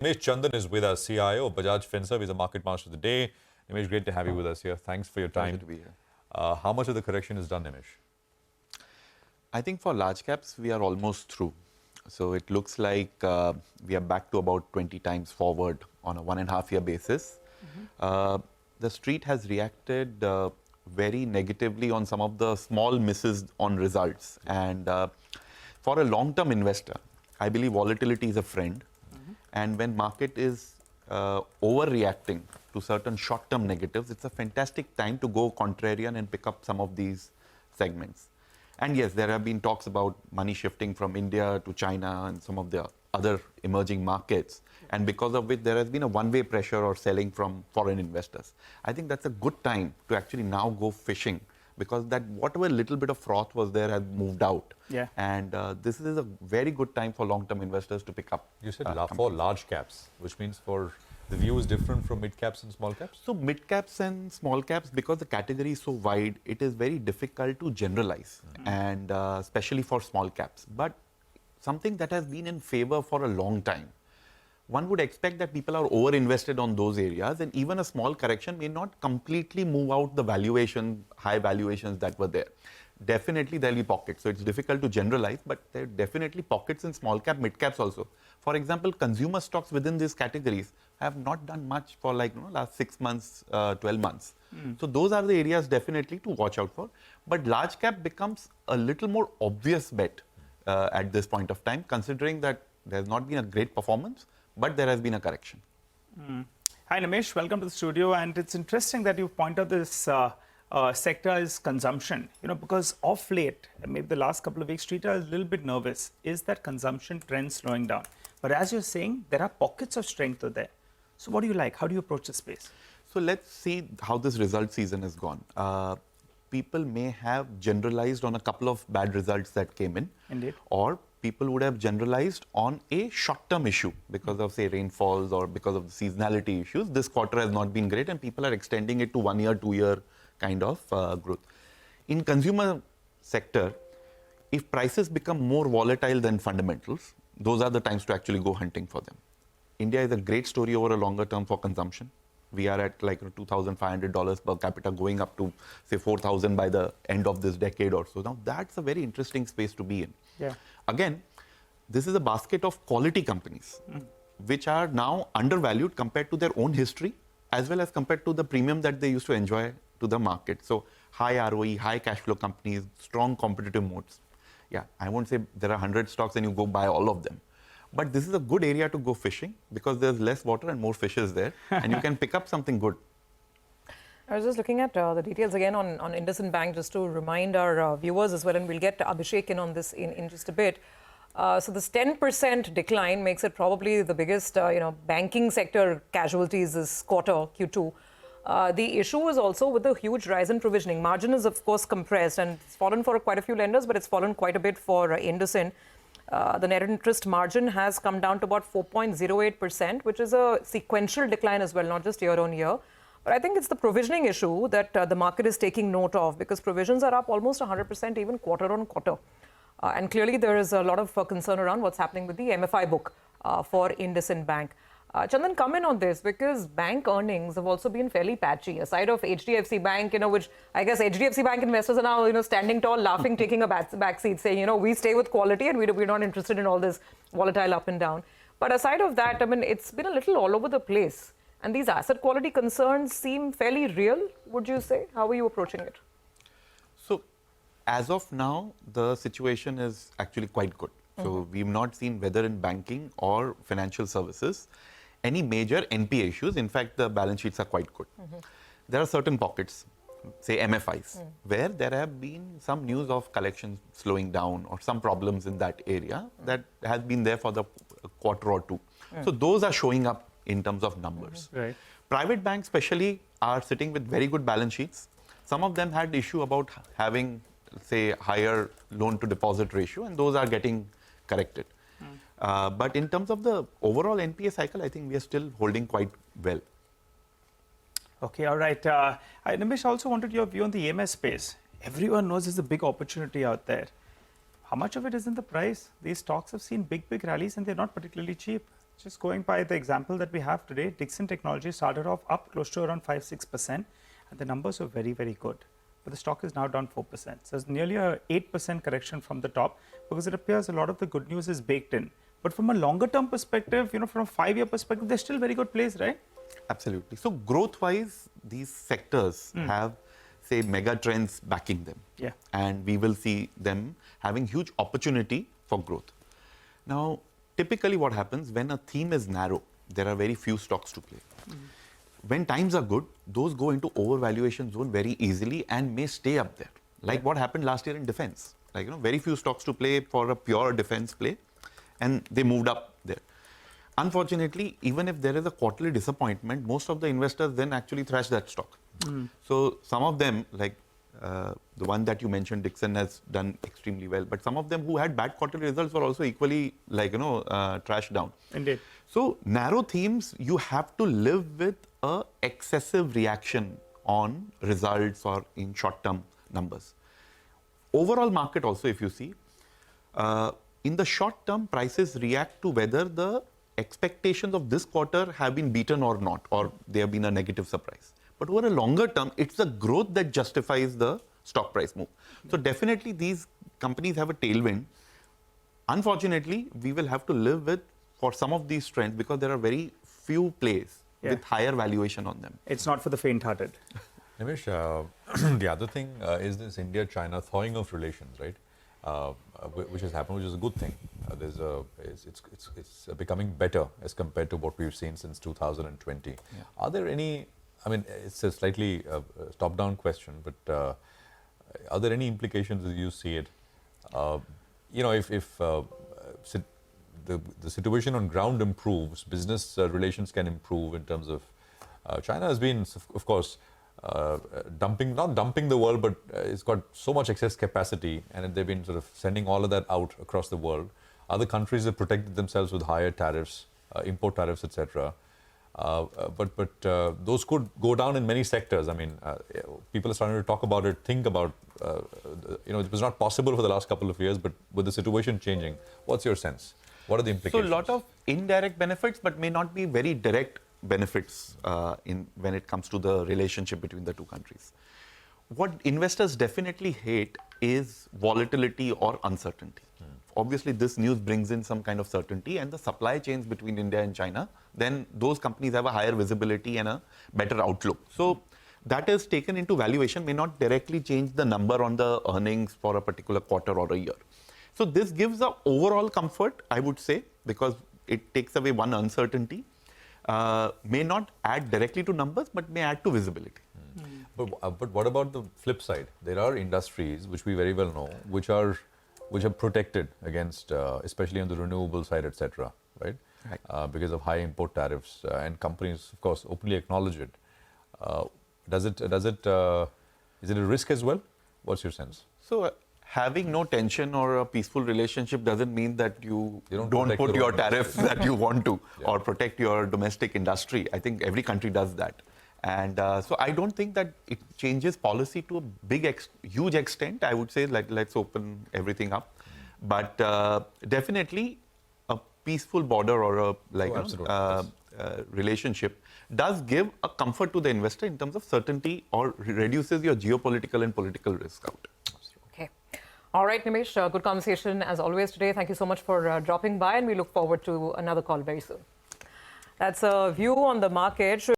Nimesh Chandan is with us, CIO of Bajaj Finserv. He's a market master of the day. Nimesh, great to have you with us here. Thanks for your time. Pleasure to be here. How much of the correction is done, Nimesh? I think for large caps, we are almost through. So it looks like we are back to about 20 times forward on a 1.5 year basis. The street has reacted very negatively on some of the small misses on results. And for a long-term investor, I believe volatility is a friend. And when market is overreacting to certain short-term negatives, it's a fantastic time to go contrarian and pick up some of these segments. And yes, there have been talks about money shifting from India to China and some of the other emerging markets, and because of which there has been a one-way pressure or selling from foreign investors. I think that's a good time to actually now go fishing, because that whatever little bit of froth was there has moved out. Yeah. And this is a very good time for long-term investors to pick up. You said for large caps, which means for the view is different from mid caps and small caps? So mid caps and small caps, because the category is so wide, it is very difficult to generalize, and especially for small caps. But something that has been in favor for a long time, one would expect that people are over-invested on those areas, and even a small correction may not completely move out the valuation, high valuations that were there. Definitely there will be pockets, so it's difficult to generalize, but there are definitely pockets in small cap, mid caps also. For example, consumer stocks within these categories have not done much for last 6 months, 12 months. So those are the areas definitely to watch out for. But large cap becomes a little more obvious bet at this point of time, considering that there has not been a great performance, but there has been a correction. Hi Nimesh, welcome to the studio. And it's interesting that you point out this sector is consumption, because of late, maybe the last couple of weeks, street are a little bit nervous. Is that consumption trend slowing down? But as you're saying, there are pockets of strength there. So what do you like? How do you approach the space? So let's see how this result season has gone. People may have generalized on a couple of bad results that came in. Indeed. Or people would have generalized on a short-term issue because of, say, rainfalls or because of the seasonality issues. This quarter has not been great, and people are extending it to 1 year, 2 year kind of growth. In consumer sector, if prices become more volatile than fundamentals, those are the times to actually go hunting for them. India is a great story over a longer term for consumption. We are at like $2,500 per capita, going up to say 4,000 by the end of this decade or so. Now that's a very interesting space to be in. Yeah. Again, this is a basket of quality companies, which are now undervalued compared to their own history, as well as compared to the premium that they used to enjoy to the market. So high ROE, high cash flow companies, strong competitive moats. Yeah, I won't say there are 100 stocks and you go buy all of them. But this is a good area to go fishing because there's less water and more fishes there, and you can pick up something good. I was just looking at the details again on IndusInd Bank, just to remind our viewers as well, and we'll get Abhishek in on this in just a bit. So this 10% decline makes it probably the biggest, banking sector casualties this quarter, Q2. The issue is also with the huge rise in provisioning. Margin is, of course, compressed, and it's fallen for quite a few lenders, but it's fallen quite a bit for IndusInd. The net interest margin has come down to about 4.08%, which is a sequential decline as well, not just year on year. But I think it's the provisioning issue that the market is taking note of, because provisions are up almost 100% even quarter on quarter. And clearly there is a lot of concern around what's happening with the MFI book for IndusInd Bank. Chandan, come in on this, because bank earnings have also been fairly patchy. Aside of HDFC Bank, which I guess HDFC Bank investors are now, standing tall, laughing, taking a back seat, saying, we stay with quality and we're not interested in all this volatile up and down. But aside of that, it's been a little all over the place. And these asset quality concerns seem fairly real, would you say? How are you approaching it? So, as of now, the situation is actually quite good. So, we've not seen, whether in banking or financial services, any major NPA issues. In fact, the balance sheets are quite good. There are certain pockets, say MFIs, where there have been some news of collections slowing down or some problems in that area that has been there for the quarter or two. So those are showing up in terms of numbers. Right. Private banks especially are sitting with very good balance sheets. Some of them had issue about having, say, higher loan to deposit ratio, and those are getting corrected. But in terms of the overall NPA cycle, I think we are still holding quite well. Okay, all right. Nimesh, also wanted your view on the EMS space. Everyone knows there's a big opportunity out there. How much of it is in the price? These stocks have seen big rallies and they're not particularly cheap. Just going by the example that we have today, Dixon Technology started off up close to around 5-6%, and the numbers were very, very good. But the stock is now down 4%. So it's nearly a 8% correction from the top, because it appears a lot of the good news is baked in. But from a longer term perspective, from a 5-year perspective, they're still very good plays, right? Absolutely. So growth-wise, these sectors have, say, mega trends backing them. Yeah. And we will see them having huge opportunity for growth. Now, typically what happens when a theme is narrow, there are very few stocks to play. When times are good, those go into overvaluation zone very easily and may stay up there. Like what happened last year in defense. Like, very few stocks to play for a pure defense play, and they moved up there. Unfortunately, even if there is a quarterly disappointment, most of the investors then actually thrash that stock. So some of them, like the one that you mentioned, Dixon, has done extremely well. But some of them who had bad quarterly results were also equally, trashed down. Indeed. So narrow themes, you have to live with a excessive reaction on results or in short-term numbers. Overall market also, if you see, in the short term, prices react to whether the expectations of this quarter have been beaten or not, or they have been a negative surprise. But over a longer term, it's the growth that justifies the stock price move. So definitely these companies have a tailwind. Unfortunately, we will have to live with for some of these trends because there are very few plays with higher valuation on them. It's not for the faint-hearted. Nimesh, the other thing is this India-China thawing of relations, right? Which has happened, which is a good thing. It's becoming better as compared to what we've seen since 2020. Yeah. Are there any, it's a slightly top-down question, but are there any implications as you see it? If the situation on ground improves, business relations can improve in terms of China has been, of course, not dumping the world, but it's got so much excess capacity, and they've been sort of sending all of that out across the world. Other countries have protected themselves with higher tariffs, import tariffs, etc. But those could go down in many sectors. People are starting to talk about it, think about, it was not possible for the last couple of years, but with the situation changing, what's your sense? What are the implications? So a lot of indirect benefits, but may not be very direct benefits when it comes to the relationship between the two countries. What investors definitely hate is volatility or uncertainty. Obviously, this news brings in some kind of certainty, and the supply chains between India and China, then those companies have a higher visibility and a better outlook. So that is taken into valuation, may not directly change the number on the earnings for a particular quarter or a year. So this gives a overall comfort, I would say, because it takes away one uncertainty. May not add directly to numbers, but may add to visibility. But what about the flip side? There are industries, which we very well know, which are protected against, especially on the renewable side, etc. Right? Because of high import tariffs, and companies, of course, openly acknowledge it. Is it a risk as well? What's your sense? So having no tension or a peaceful relationship doesn't mean that you don't put your tariffs that you want to or protect your domestic industry. I think every country does that. And so I don't think that it changes policy to a huge extent. I would say, let's open everything up. But definitely a peaceful border or a relationship does give a comfort to the investor in terms of certainty, or reduces your geopolitical and political risk out. Okay. All right, Nimesh, good conversation as always today. Thank you so much for dropping by, and we look forward to another call very soon. That's a view on the market.